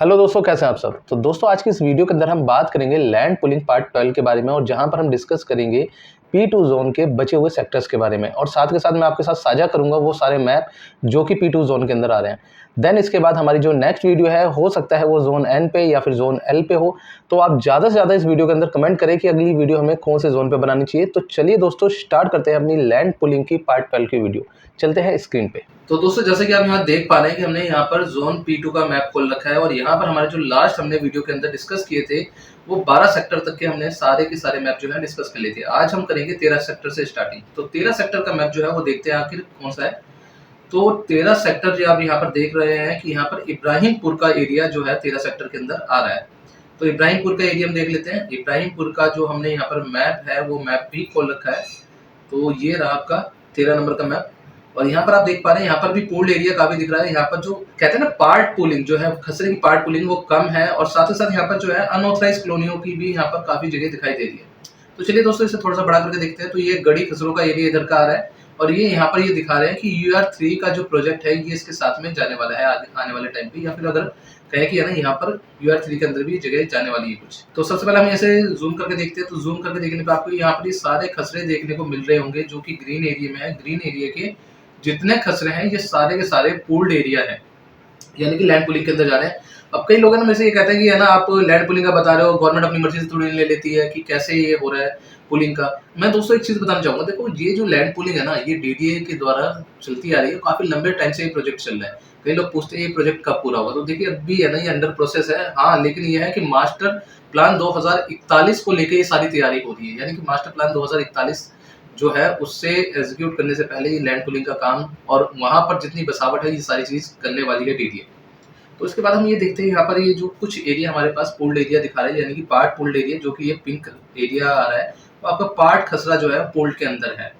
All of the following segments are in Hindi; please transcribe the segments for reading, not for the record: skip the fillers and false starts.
हेलो दोस्तों, कैसे हैं आप सब। तो दोस्तों आज की इस वीडियो के अंदर हम बात करेंगे लैंड पुलिंग पार्ट 12 के बारे में, और जहां पर हम डिस्कस करेंगे P2 जोन के बचे हुए सेक्टर्स के बारे में, और साथ के साथ मैं आपके साथ साझा करूंगा वो सारे मैप जो कि P2 जोन के अंदर आ रहे हैं। देन इसके बाद हमारी जो नेक्स्ट वीडियो है, हो सकता है वो जोन N पे या फिर जोन L पे हो, तो आप ज़्यादा से ज़्यादा इस वीडियो के अंदर कमेंट करें कि अगली वीडियो हमें कौन से जोन पे बनानी चाहिए। तो चलिए दोस्तों, स्टार्ट करते हैं अपनी लैंड पुलिंग की पार्ट 12 की वीडियो। चलते हैं स्क्रीन पे। तो दोस्तों जैसे कि आप यहाँ देख पा रहे हैं कि हमने यहाँ पर जोन P2 का मैप खोल रखा है, और यहाँ पर हमारे जो लास्ट हमने वीडियो के अंदर डिस्कस किए थे वो 12 सेक्टर तक के हमने सारे के सारे मैप जो है डिस्कस कर लिए थे। आज हम करेंगे 13 सेक्टर से स्टार्टिंग। तो 13 सेक्टर का मैप जो है वो देखते हैं आखिर कौन सा है। तो 13 सेक्टर जो आप यहाँ पर देख रहे हैं कि यहाँ पर इब्राहिमपुर का एरिया जो है 13 सेक्टर के अंदर आ रहा है। तो इब्राहिमपुर का एरिया हम देख लेते हैं। इब्राहिमपुर का जो हमने यहाँ पर मैप है वो मैप भी खोल रखा है। तो ये रहा आपका 13 नंबर का मैप, और यहाँ पर आप देख पा रहे हैं यहाँ पर भी पूल्ड एरिया काफी दिख रहा है। यहाँ पर जो कहते हैं ना पार्ट पुलिंग जो है, खसरे की पार्ट पुलिंग वो कम है, और साथ ही साथ यहाँ पर जो है अनऑथराइज कॉलोनियों की भी यहाँ पर काफी जगह दिखाई दे रही है। तो चलिए दोस्तों इसे थोड़ा सा बड़ा करके देखते हैं। तो ये गढ़ी खसरों का एरिया इधर का आ रहा है, और ये यहाँ पर ये दिखा रहे हैं कि UR3 का जो प्रोजेक्ट है ये इसके साथ में जाने वाला है आने वाले टाइम पे, या फिर अगर कहे कि है ना यहाँ पर UR3 के अंदर भी जगह जाने वाली है कुछ। तो सबसे पहले हम ऐसे जूम करके देखते हैं। तो जूम करके देखने पे आपको यहाँ पर ये सारे खसरे देखने को मिल रहे होंगे जो कि ग्रीन एरिया में है। ग्रीन एरिया के जितने खसरे हैं ये सारे के सारे पूल्ड एरिया है, यानी कि लैंड पुलिंग के अंदर जा रहे हैं। अब कई लोगों ने मेरे से ये कहते हैं कि है ना आप लैंड पुलिंग का बता रहे हो, गवर्नमेंट अपनी मर्जी से थोड़ी ले लेती है, कि कैसे ये हो रहा है पुलिंग का। मैं दोस्तों एक चीज बताना चाहूंगा, देखो ये जो लैंड पुलिंग है ना ये DDA के द्वारा चलती आ रही है, काफी लंबे टाइम से ये प्रोजेक्ट चल रहा है। कई लोग पूछते हैं ये प्रोजेक्ट कब पूरा होगा, तो देखिए अभी है ना ये अंडर प्रोसेस है। हाँ, लेकिन ये है कि मास्टर प्लान 2041 को लेकर ये सारी तैयारी हो रही है, यानी कि मास्टर प्लान 2041 जो है उससे एग्जीक्यूट करने से पहले ये लैंड पुलिंग का काम और वहां पर जितनी बसावट है ये सारी चीज करने वाली है DDA। तो इसके बाद हम ये देखते हैं यहाँ पर ये जो कुछ एरिया हमारे पास पूल्ड एरिया दिखा रहा है, यानी कि पार्ट पूल्ड एरिया, जो कि ये पिंक एरिया आ रहा है, तो आपका पार्ट खसरा जो है पूल्ड के अंदर है।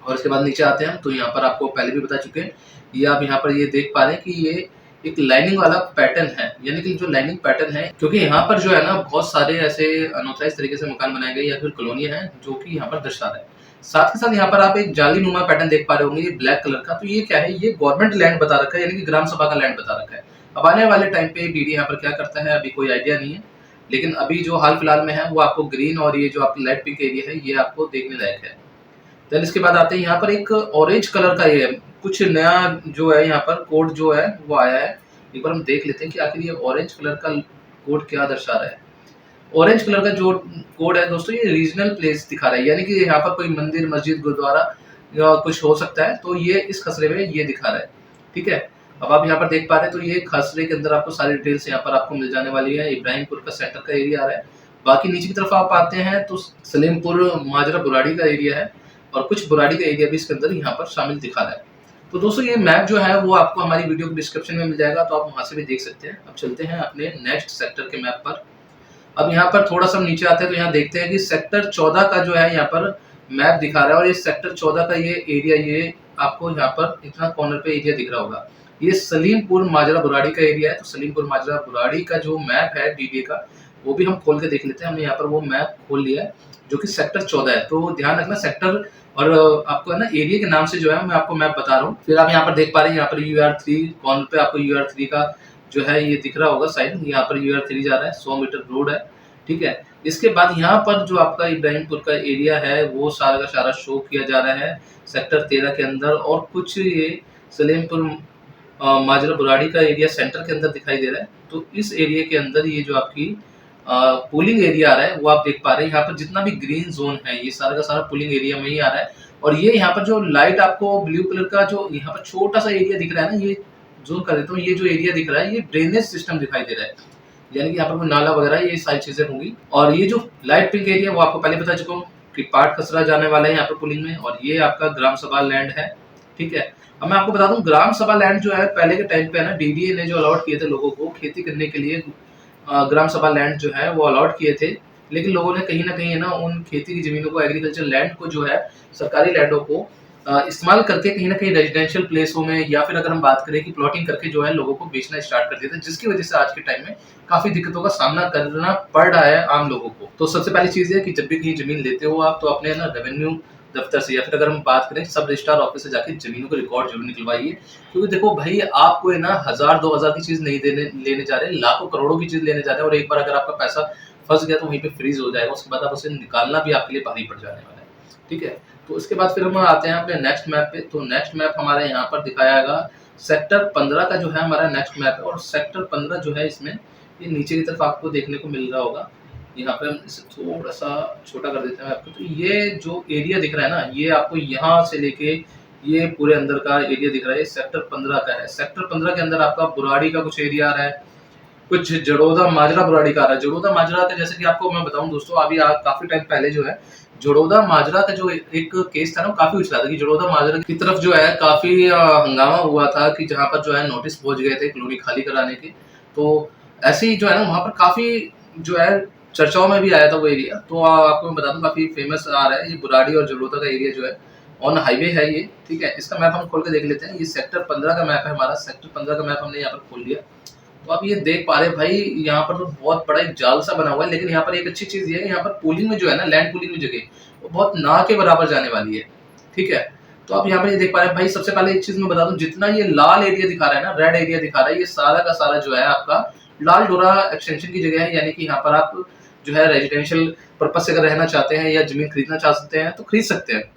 और इसके बाद नीचे आते हैं तो यहाँ पर आपको पहले भी बता चुके हैं, ये आप यहाँ पर ये देख पा रहे हैं कि ये एक लाइनिंग वाला पैटर्न है, यानी कि जो लाइनिंग पैटर्न है, क्योंकि यहाँ पर जो है ना बहुत सारे ऐसे अनऑथराइज तरीके से मकान बनाए गए या फिर कॉलोनियां हैं जो कि यहाँ पर दर्शा रहा है। साथ ही साथ यहाँ पर आप एक जाली नुमा पैटर्न देख पा रहे होंगे, ये ब्लैक कलर का। तो ये क्या है, ये गवर्नमेंट लैंड बता रखा है, यानी कि ग्राम सभा का लैंड बता रखा है। अब आने वाले टाइम पे DDA यहाँ पर क्या करता है अभी कोई आइडिया नहीं है, लेकिन अभी जो हाल फिलहाल में है वो आपको ग्रीन और ये जो आपकी लाइट पिंक एरिया है ये आपको देखने लायक है। देन इसके बाद आते हैं यहाँ पर एक ऑरेंज कलर का ये कुछ नया जो है यहाँ पर कोड जो है वो आया है। एक बार हम देख लेते हैं कि आखिर ये ऑरेंज कलर का कोड क्या दर्शा रहा है। ऑरेंज कलर का जो कोड है दोस्तों ये रीजनल प्लेस दिखा रहा है, यानी कि यहाँ पर कोई मंदिर मस्जिद गुरुद्वारा या कुछ हो सकता है, तो ये इस खसरे में ये दिखा रहा है। ठीक है, अब आप यहाँ पर देख पा रहे हैं तो ये खसरे के अंदर आपको सारी डिटेल्स यहाँ पर आपको मिल जाने वाली है। इब्राहिमपुर का सेंटर का एरिया आ रहा है। बाकी नीचे की तरफ आप आते हैं तो सलीमपुर माजरा बुराड़ी का एरिया है, और कुछ बुराड़ी का एरिया भी इसके अंदर यहाँ पर शामिल दिखा रहा है। तो दोस्तों ये मैप जो है वो आपको हमारी वीडियो के डिस्क्रिप्शन में मिल जाएगा, तो आप वहां से भी देख सकते हैं। अब चलते हैं अपने नेक्स्ट सेक्टर के मैप पर। अब यहाँ पर थोड़ा सा नीचे आते हैं तो यहाँ देखते हैं कि सेक्टर 14 का जो है यहाँ पर मैप दिखा रहा है, और ये सेक्टर 14 का ये एरिया ये आपको यहाँ पर इतना कॉर्नर पे एरिया दिख रहा होगा, ये सलीमपुर माजरा बुराड़ी का एरिया है। तो सलीमपुर माजरा बुराड़ी का जो मैप है DDA का वो भी हम खोल के देख लेते हैं। हमने यहाँ पर वो मैप खोल लिया है जो कि सेक्टर 14 है। तो ध्यान रखना सेक्टर और आपको है ना एरिया के नाम से जो है मैं आपको मैप बता रहा हूँ। फिर आप यहाँ पर देख पा रहे हैं यहाँ पर UR3 कॉर्नर पे आपको UR3 का जो है ये दिख रहा होगा साइन, यहाँ पर UR3 जा रहा है, 100 मीटर रोड है। ठीक है, इसके बाद यहाँ पर जो आपका इब्राहिमपुर का एरिया है वो सारा का सारा शो किया जा रहा है सेक्टर 13 के अंदर, और कुछ ये सलीमपुर माजरा बुराड़ी का एरिया सेंटर के अंदर दिखाई दे रहा है। तो इस एरिया के अंदर ये जो आपकी पुलिंग एरिया आ रहा है वो आप देख पा रहे हैं। यहाँ पर जितना भी ग्रीन जोन है ये सारा का सारा पुलिंग एरिया में ही आ रहा है, और ये यहाँ पर जो लाइट आपको ब्लू कलर का जो यहाँ पर छोटा सा एरिया दिख रहा है ना, ये जूम कर देता हूँ, ये जो एरिया दिख रहा है ये ड्रेनेज सिस्टम दिखाई दे रहा है, यानी कि यहाँ पर कोई नाला वगैरह ये सारी चीजें होंगी। और ये जो लाइट पिंक एरिया वो आपको पहले बता चुका हूँ कि पार्ट खसरा जाने वाला है यहाँ पर पुलिंग में, और ये आपका ग्राम सभा लैंड है। ठीक है, अब मैं आपको बता दूं ग्राम सभा लैंड जो है पहले के टाइम पे है ना DDA ने जो अलॉट किए थे लोगों को खेती करने के लिए, ग्राम सभा लैंड जो है वो अलॉट किए थे, लेकिन लोगों ने कहीं ना कहीं है ना उन खेती की जमीनों को, एग्रीकल्चर लैंड को जो है सरकारी लैंडों को इस्तेमाल करके कहीं ना कहीं रेजिडेंशियल प्लेसों में, या फिर अगर हम बात करें कि प्लॉटिंग करके जो है लोगों को बेचना स्टार्ट कर दिया था, जिसकी वजह से आज के टाइम में काफी दिक्कतों का सामना करना पड़ रहा है आम लोगों को। तो सबसे पहली चीज है कि जब भी कहीं जमीन लेते हो आप तो अपने ना रेवेन्यू दफ्तर से, या फिर अगर हम बात करें सब रजिस्ट्रार ऑफिस से जाके ज़मीनों के रिकॉर्ड ज़रूर निकलवाइए। क्योंकि देखो भाई, आप कोई ना 1000-2000 की चीज़ नहीं लेने जा रहे हैं, लाखों करोड़ों की चीज़ लेने जा रहे हैं, और एक बार अगर आपका पैसा फँस गया तो वहीं पे फ्रीज़ हो जाएगा, उसके बाद आप उसे निकालना भी आपके लिए भारी पड़ जाने वाला है। ठीक है? तो उसके बाद फिर हम आते हैं अपने नेक्स्ट मैप पे। तो नेक्स्ट मैप हमारे यहाँ पर दिखाया गया सेक्टर 15 का जो है हमारा नेक्स्ट मैप है, और सेक्टर 15 जो है इसमें ये नीचे की तरफ आपको देखने को मिल रहा होगा। यहाँ पे हम इसे थोड़ा-सा छोटा कर देते हैं आपको। तो ये जो एरिया दिख रहा है ना, ये आपको यहाँ से लेके ये पूरे अंदर का एरिया दिख रहा है, ये सेक्टर 15 का है। सेक्टर 15 के अंदर आपका बुराड़ी का कुछ एरिया आ रहा है, कुछ जड़ौदा माजरा बुराड़ी का आ रहा है। जड़ौदा माजरा का जैसे कि आपको मैं बताऊँ दोस्तों, अभी काफ़ी टाइम पहले जो है जड़ौदा माजरा का जो एक केस था ना, वो काफ़ी उछला था कि जड़ौदा माजरा की तरफ जो है काफ़ी हंगामा हुआ था कि जहाँ पर जो है नोटिस पहुँच गए थे कॉलोनी खाली कराने के। तो ऐसे ही जो है ना वहाँ पर काफ़ी जो है चर्चाओं में भी आया था वो एरिया। तो आपको मैं बता दूँ काफ़ी फेमस आ रहा है ये बुराड़ी और जड़ौदा का एरिया जो है, ऑन हाईवे है ये। ठीक है? इसका मैप हम खोल के देख लेते हैं। ये सेक्टर 15 का मैप है हमारा। सेक्टर 15 का मैप हमने यहाँ पर खोल लिया। तो आप ये देख पा रहे हैं भाई, यहाँ पर तो बहुत बड़ा एक जाल सा बना हुआ है, लेकिन यहाँ पर एक अच्छी चीज़ ये है, यहाँ पर पूलिंग में जो है ना, लैंड पूलिंग में जगह वो बहुत ना के बराबर जाने वाली है। ठीक है? तो आप यहाँ पर ये देख पा रहे हैं भाई, सबसे पहले एक चीज़ मैं बता दूँ, जितना ये लाल एरिया दिखा रहा है ना, रेड एरिया दिखा रहा है, ये सारा का सारा जो है आपका लाल डोरा एक्सटेंशन की जगह है। यानी कि यहाँ पर आप जो है रेजिडेंशियल पर्पज से अगर रहना चाहते हैं या ज़मीन खरीदना चाहते हैं तो खरीद सकते हैं।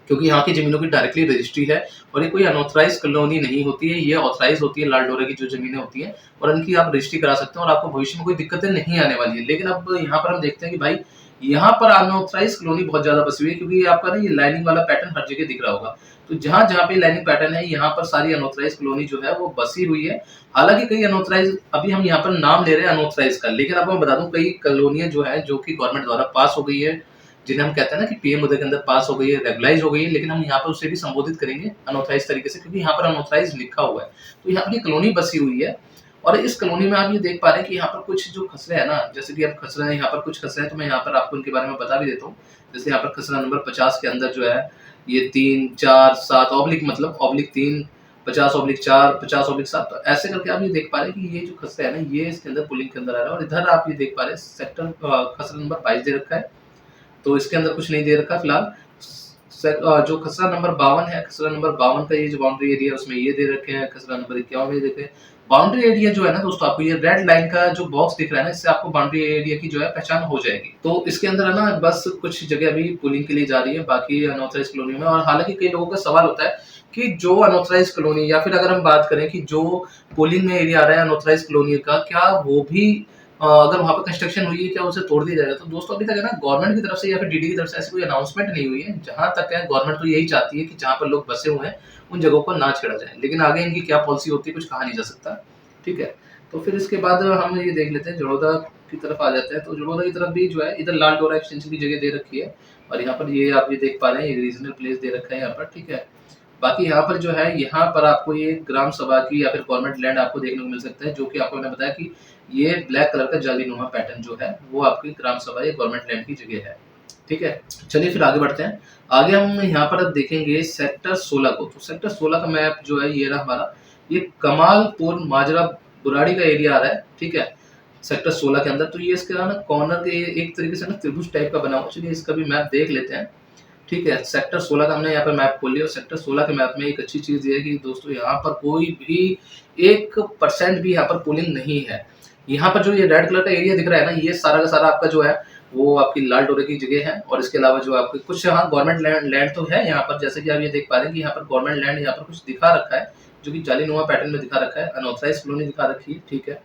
क्योंकि यहाँ की ज़मीनों की डायरेक्टली रजिस्ट्री है, और ये कोई अनऑथराइज़ कॉलोनी नहीं होती है, ये ऑथराइज़ होती है लाल डोरा की जो ज़मीनें होती हैं, और इनकी आप रजिस्ट्री करा सकते हैं और आपको भविष्य में कोई दिक्कतें नहीं आने वाली है। लेकिन अब यहाँ पर हम देखते हैं कि भाई, यहाँ पर अनऑथराइज़ कॉलोनी बहुत ज़्यादा बसी हुई है, क्योंकि आपका ना ये लाइनिंग वाला पैटर्न हर जगह दिख रहा होगा। तो जहाँ-जहाँ पे लाइनिंग पैटर्न है, यहाँ पर सारी अनऑथराइज़ कॉलोनी जो है वो बसी हुई है। हालाँकि कई अनऑथराइज़, अभी हम यहाँ पर नाम ले रहे हैं अनऑथराइज़ का, लेकिन आपको मैं बता दूँ कई कॉलोनियाँ जो है, जो कि गवर्नमेंट द्वारा पास हो गई है, जिन्हें हम कहते हैं ना कि पीएम उदय के अंदर पास हो गई है, रेगुलाइज़ हो गई है, लेकिन हम यहाँ पर उसे भी संबोधित करेंगे अनऑथराइज़ तरीके से, क्योंकि यहाँ पर अनऑथराइज़ लिखा हुआ है। तो यहाँ पर ये कॉलोनी बसी हुई है, और इस कॉलोनी में आप ये देख पा रहे हैं कि यहाँ पर कुछ जो खसरे हैं ना, जैसे कि अब खसरे हैं, यहाँ पर कुछ खसरे हैं, तो मैं यहाँ पर आपको इनके बारे में बता भी देता हूँ। जैसे यहाँ पर खसरा नंबर 50 के अंदर जो है, ये 3, 4, 7 ऑब्लिक, मतलब ऑब्लिक 3, 50/4, 50/7, तो ऐसे करके आप ये देख पा रहे हैं कि ये जो खसरा है ना, ये इसके अंदर पुलिंग के अंदर आ रहा है। और इधर आप ये देख पा रहे हैं सेक्टर खसरा नंबर 22 दे रखा है, तो इसके अंदर कुछ नहीं दे रखा फिलहाल। जो खसरा नंबर 52 है, खसरा नंबर 52 का ये जो बाउंड्री एरिया है उसमें ये दे रखे हैं। खसरा नंबर 51 में देखे बाउंड्री एरिया जो है ना दोस्तों, आपको ये रेड लाइन का जो बॉक्स दिख रहा है ना, इससे आपको बाउंड्री एरिया की जो है पहचान हो जाएगी। तो इसके अंदर है ना, बस कुछ जगह अभी पुलिंग के लिए जा रही है, बाकी अनऑथराइज्ड कॉलोनी में। और हालांकि कई लोगों का सवाल होता है कि जो अनऑथराइज्ड कॉलोनी, या फिर अगर हम बात करें कि जो पुलिंग में एरिया आ रहा है अनऑथराइज्ड कॉलोनी का, क्या वो भी अगर वहाँ पे कंस्ट्रक्शन हुई है, क्या उसे तोड़ दिया जाएगा? तो दोस्तों अभी तक है ना, गवर्नमेंट की तरफ से या फिर डीडी की तरफ से ऐसी कोई अनाउंसमेंट नहीं हुई है। जहाँ तक है, गवर्नमेंट तो यही चाहती है कि जहाँ पर लोग बसे हुए हैं उन जगहों को ना छेड़ा जाए, लेकिन आगे इनकी क्या पॉलिसी होती है कुछ कहा नहीं जा सकता। ठीक है? तो फिर इसके बाद हम ये देख लेते हैं, जड़ौदा की तरफ आ जाते हैं। तो जड़ौदा की तरफ भी जो है, इधर लाल डोरा एक्सटेंशन की जगह दे रखी है, और यहाँ पर ये आप ये देख पा रहे हैं, ये रीजनल प्लेस दे रखा है यहाँ पर। ठीक है? बाकी यहाँ पर जो है, यहाँ पर आपको ये ग्राम सभा की या फिर गवर्नमेंट लैंड आपको देखने को मिल सकता है, जो कि आपको मैंने बताया कि ये ब्लैक कलर का जालीनुमा पैटर्न जो है वो आपकी ग्राम सभा या गवर्नमेंट लैंड की जगह है। ठीक है? चलिए फिर आगे बढ़ते हैं। आगे हम यहाँ पर अब देखेंगे सेक्टर 16 को। तो सेक्टर 16 का मैप जो है ये रहा हमारा, ये कमालपुर माजरा बुराड़ी का एरिया आ रहा है। ठीक है? सेक्टर 16 के अंदर। तो ये इसका ना कॉर्नर के एक तरीके से ना त्रिभुज टाइप का बना हुआ। चलिए इसका भी मैप देख लेते हैं। ठीक है? सेक्टर 16 का हमने यहाँ पर मैप खोल लिया, और सेक्टर 16 के मैप में एक अच्छी चीज़ ये है कि दोस्तों, यहाँ पर कोई भी 1% भी यहाँ पर पुलिंग नहीं है। यहाँ पर जो ये रेड कलर का एरिया दिख रहा है ना, ये सारा का सारा आपका जो है वो आपकी लाल डोरे की जगह है, और इसके अलावा जो आपके कुछ यहाँ गवर्नमेंट लैंड तो है यहाँ पर, जैसे कि आप ये देख पा रहे हैं कि यहाँ पर गवर्नमेंट लैंड यहाँ पर कुछ दिखा रखा है, जो कि जालीनुमा पैटर्न में दिखा रखा है, अनऑथराइज्ड कॉलोनी दिखा रखी है। ठीक है?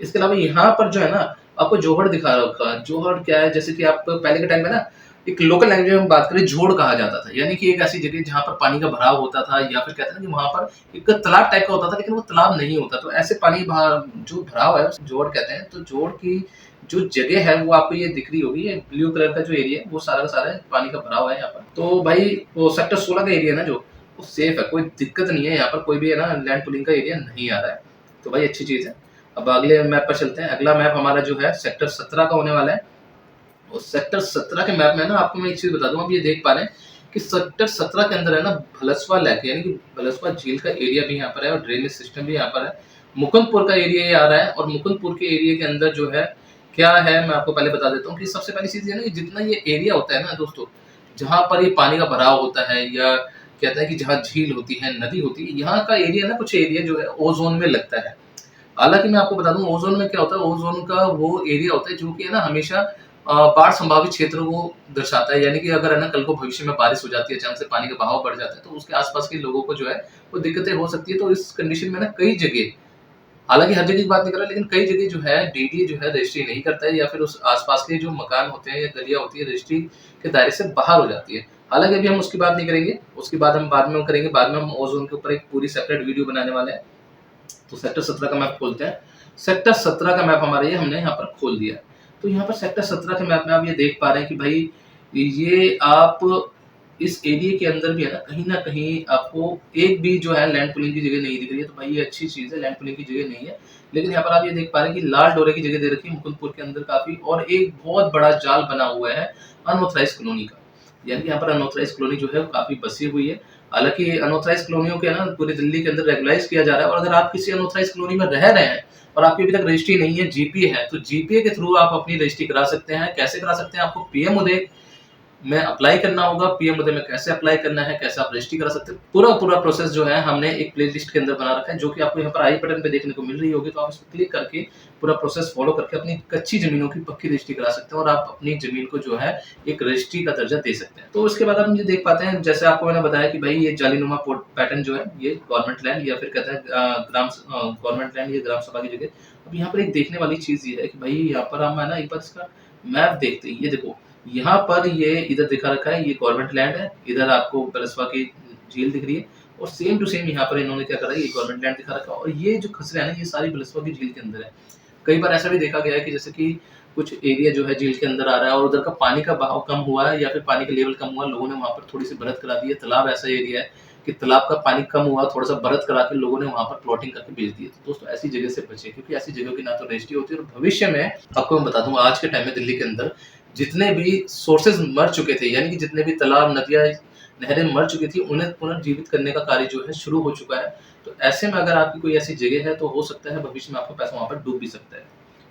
इसके अलावा यहाँ पर जो है ना, आपको जोहड़ दिखा रखा है। जोहड़ क्या है? जैसे कि आप पहले के टाइम में ना, एक लोकल लैंग्वेज में हम बात करें, जोड़ कहा जाता था, यानी कि एक ऐसी जगह जहाँ पर पानी का भराव होता था, या फिर कहते हैं ना कि वहाँ पर एक तालाब टाइप का होता था, लेकिन वो तालाब नहीं होता। तो ऐसे पानी जो भराव है उसे जोड़ कहते हैं। तो जोड़ की जो जगह है वो आपको ये दिख रही होगी, ये ब्लू कलर का जो एरिया है वो सारा का सारा पानी का भराव है यहाँ पर। तो भाई वो सेक्टर 16 का एरिया ना, जो वो सेफ है, कोई दिक्कत नहीं है, यहाँ पर कोई भी है ना लैंड पुलिंग का एरिया नहीं आ रहा है। तो भाई अच्छी चीज़ है। अब अगले मैप पर चलते हैं। अगला मैप हमारा जो है सेक्टर 17 का होने वाला है। उस सेक्टर 17 के मैप में ना, आपको मैं एक चीज़ बता दूँ, आप ये देख पा रहे हैं कि सेक्टर 17 के अंदर है ना, भलसवा लेक, यानी कि भलसवा झील का एरिया भी यहाँ पर है, और ड्रेनेज सिस्टम भी यहाँ पर है। मुकुंदपुर का एरिया ये आ रहा है, और मुकुंदपुर के एरिया के अंदर जो है क्या है, मैं आपको पहले बता देता हूँ कि सबसे पहली चीज़ ये ना कि जितना ये एरिया होता है ना दोस्तों, जहाँ पर ये पानी का भराव होता है या कहते हैं कि जहाँ झील होती है, नदी होती है, यहाँ का एरिया ना कुछ एरिया जो है ओज़ोन में लगता है। हालाँकि मैं आपको बता दूँ ओज़ोन में क्या होता है, ओज़ोन का वो एरिया होता है जो कि है ना हमेशा बाढ़ संभावित क्षेत्रों को दर्शाता है। यानी कि अगर है ना कल को भविष्य में बारिश हो जाती है, अचानक से पानी का बहाव बढ़ जाता है, तो उसके आस-पास के लोगों को जो है वो दिक्कतें हो सकती है। तो इस कंडीशन में ना कई जगह, हालाँकि हर जगह की बात नहीं कर रहा, लेकिन कई जगह जो है डीडीए जो है रजिस्ट्री नहीं करता है या फिर उस आस-पास के जो मकान होते हैं या गलियाँ होती है रजिस्ट्री के दायरे से बाहर हो जाती है। हालाँकि अभी हम उसकी बात नहीं करेंगे, उसकी बात हम बाद में करेंगे, बाद में हम ओज़ोन के ऊपर एक पूरी सेपरेट वीडियो बनाने वाले हैं। तो सेक्टर 17 का मैप खोलते हैं। सेक्टर 17 का मैप हमारा ये हमने यहाँ पर खोल दिया है। तो यहाँ पर सेक्टर 17 के मैप में आप ये देख पा रहे हैं कि भाई ये आप इस एरिया के अंदर भी है ना कहीं आपको एक भी जो है लैंड पूलिंग की जगह नहीं दिख रही है। तो भाई ये अच्छी चीज़ है, लैंड पूलिंग की जगह नहीं है। लेकिन यहाँ पर आप ये देख पा रहे हैं कि लाल डोरे की जगह दे रखी है मुकुंदपुर के अंदर काफ़ी, और एक बहुत बड़ा जाल बना हुआ है अनऑथराइज्ड कॉलोनी का। यानी कि यहाँ पर अनऑथराइज्ड कॉलोनी जो है वो काफ़ी बसी हुई है। हालाँकि अनऑथराइज्ड कॉलोनियों को है ना पूरी दिल्ली के अंदर रेगुलाइज़ किया जा रहा है, और अगर आप किसी अनऑथराइज्ड कॉलोनी में रह रहे हैं और आपकी अभी तक रजिस्ट्री नहीं है, जीपीए है, तो जीपीए के थ्रू आप अपनी रजिस्ट्री करा सकते हैं। कैसे करा सकते हैं? आपको पीएम उदय में अप्लाई करना होगा। पीएम उदय में कैसे अप्लाई करना है, कैसे आप रजिस्ट्री करा सकते हैं, पूरा प्रोसेस जो है हमने एक प्लेलिस्ट के अंदर बना रखा है, जो कि आपको यहाँ पर आई बटन पे देखने को मिल रही होगी। तो आप इस पे क्लिक करके पूरा प्रोसेस फॉलो करके अपनी कच्ची ज़मीनों की पक्की रजिस्ट्री करा सकते हैं और आप अपनी ज़मीन को जो है एक रजिस्ट्री का दर्जा दे सकते हैं। तो उसके बाद हम ये देख पाते हैं, जैसे आपको मैंने बताया कि भाई ये जालीनुमा पोर्ट पैटर्न जो है ये गवर्नमेंट लैंड या फिर कहते हैं गवर्नमेंट लैंड, ये ग्राम सभा की जगह। अब यहाँ पर एक देखने वाली चीज़ ये है कि भाई यहाँ पर हम है ना एक बार इसका मैप देखते हैं। ये देखो, यहाँ पर ये इधर दिखा रखा है, ये गवर्नमेंट लैंड है, इधर आपको बिलसवा की झील दिख रही है, और सेम टू सेम यहाँ पर इन्होंने क्या करा है, ये गवर्नमेंट लैंड दिखा रखा है, और ये जो खसरे हैं ना ये सारी बिलसवा की झील के अंदर है। कई बार ऐसा भी देखा गया है कि जैसे कि कुछ एरिया जो है झील के अंदर आ रहा है और उधर का पानी का बहाव कम हुआ है या फिर पानी का लेवल कम हुआ, लोगों ने वहाँ पर थोड़ी सी बढ़त करा दी है। तालाब ऐसा एरिया है कि तालाब का पानी कम हुआ, थोड़ा सा बढ़त करा के लोगों ने वहाँ पर प्लॉटिंग करके बेच दी है। तो दोस्तों ऐसी जगह से बचे, क्योंकि ऐसी जगह की ना तो रजिस्ट्री होती है, और भविष्य में आपको मैं बता दूं आज के टाइम में दिल्ली के अंदर जितने भी सोर्सेज मर चुके थे, यानी कि जितने भी तालाब, नदियाँ, नहरें मर चुकी थी, उन्हें पुनर्जीवित करने का कार्य जो है शुरू हो चुका है। तो ऐसे में अगर आपकी कोई ऐसी जगह है तो हो सकता है भविष्य में आपका पैसा वहाँ पर डूब भी सकता है।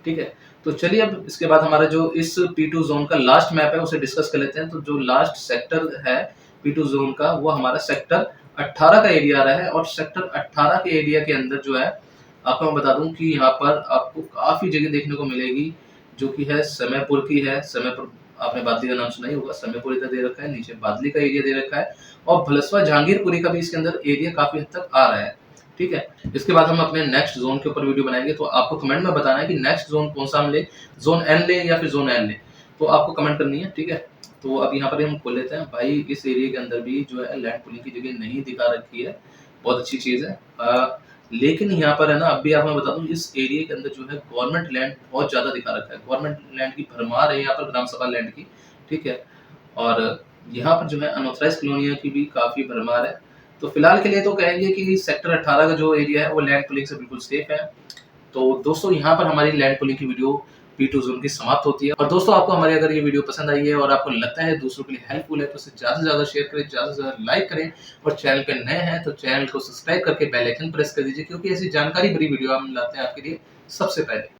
ठीक है? तो चलिए अब इसके बाद हमारा जो इस P2 ज़ोन का लास्ट मैप है उसे डिस्कस कर लेते हैं। तो जो लास्ट सेक्टर है P2 ज़ोन का वो हमारा सेक्टर 18 का एरिया आ रहा है, और सेक्टर 18 के एरिया के अंदर जो है आपको मैं बता दूँ कि यहाँ पर आपको काफ़ी जगह देखने को मिलेगी, जो कि है समयपुर की है। समयपुर, आपने बादली का नाम सुना ही होगा। समयपुर इधर दे रखा है, नीचे बादली का एरिया दे रखा है, और भलसवा जहांगीरपुरी का भी इसके अंदर एरिया काफ़ी हद तक आ रहा है। ठीक है? इसके बाद हम अपने नेक्स्ट ज़ोन के ऊपर वीडियो बनाएँगे, तो आपको कमेंट में बताना है कि नेक्स्ट ज़ोन कौन-सा हम लें, ज़ोन एन लें या फिर ज़ोन एल लें। तो आपको कमेंट करनी है, ठीक है? तो अब यहाँ पर हम खोल लेते हैं। भाई इस एरिया के अंदर भी जो है लैंड पूलिंग की जगह नहीं दिखा रखी है, बहुत अच्छी चीज़ है। लेकिन यहाँ पर है ना, अब भी आपको मैं बता दूँ, इस एरिया के अंदर जो है गवर्नमेंट लैंड बहुत ज़्यादा दिखा रखा है। गवर्नमेंट लैंड की भरमार है यहाँ पर, ग्राम सभा लैंड की, ठीक है? और यहाँ पर जो है अनऑथराइज्ड कॉलोनियों की भी काफ़ी भरमार है। तो फिलहाल के लिए तो कहेंगे कि सेक्टर 18 का जो एरिया है वो लैंड पूलिंग से बिल्कुल सेफ है। तो दोस्तों यहाँ पर हमारी लैंड पूलिंग की वीडियो P2 ज़ोन की समाप्त होती है। और दोस्तों आपको हमारी अगर ये वीडियो पसंद आई है और आपको लगता है दूसरों के लिए हेल्पफुल है, तो इसे ज़्यादा से ज़्यादा शेयर करें, ज़्यादा से ज़्यादा लाइक करें, और चैनल पे नए हैं तो चैनल को सब्सक्राइब करके बेल आइकन प्रेस कर दीजिए, क्योंकि ऐसी जानकारी भरी वीडियो हम लाते हैं आपके लिए सबसे पहले।